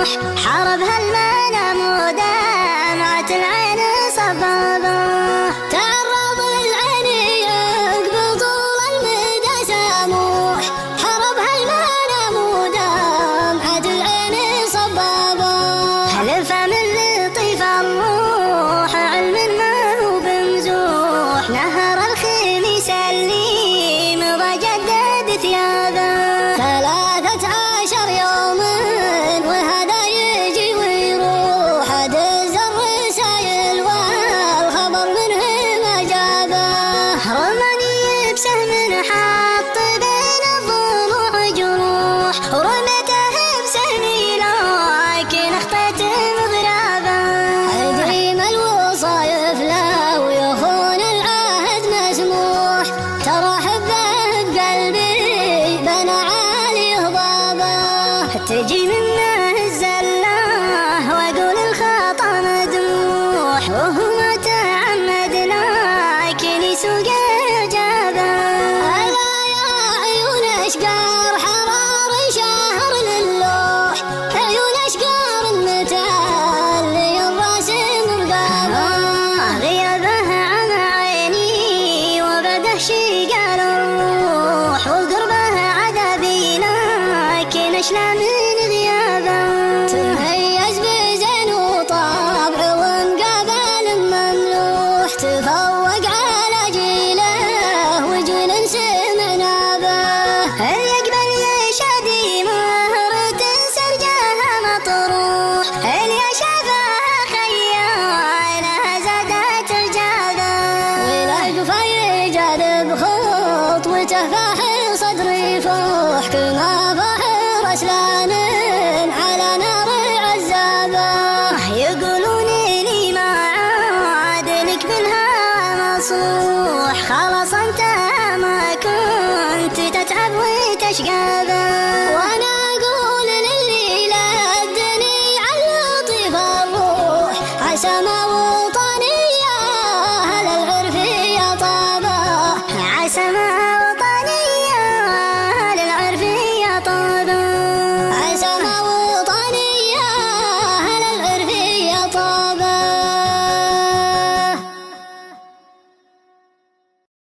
مسموح، حاربها المنام ودمعة العين صبابة. تعرض العين يقبل طول المدى سموح، حاربها المنام ودمعة العين صبابة. الفم اللطيف الروح علم ما هو بمزوح، نهر الخميس اللي مضى جدد ثيابه. 13 يوم وهذا يجي ويروح، دز الرسايل والخبر منه ما جابه. رماني بسهم حط بين الضلوع جروح، ورمته بسهمي لكن اخطيت مغرابه. عديم الوصايف لو يخون العهد مسموح، ترى حبه بقلبي بنى عالي هضابه. تجي منه الزله واقول الخطا مدموح، وهو ما تعمد لكن يسوق اجابه. الا يا عيون اشقار حرار شهر للوح، عيون اشقار المتعلي الراس مرقابه. غيابه عن عيني وبعده شقال الروح، وقربه عذابي لكن اشلى من غيابه. تميز بزين وطبع ومقابل مملوح، تفوق على جيله وجيل سمعنا به. اللي يقبل يشادي مهرة سرجها مطروح، اللي شافها خيالها زادت رجاله. والعقفة يجاد بخطوته فاح صدري فوح، كما فاح رسلان على نار عزابه. يقولون لي ما عاد لك منها مصوح، خلاص انت ما كنت تتعب وتشقابه. وانا اقول للي لدني على لطيف الروح، عسى ما وطني يا اهل العرف يا طابه. عسى ما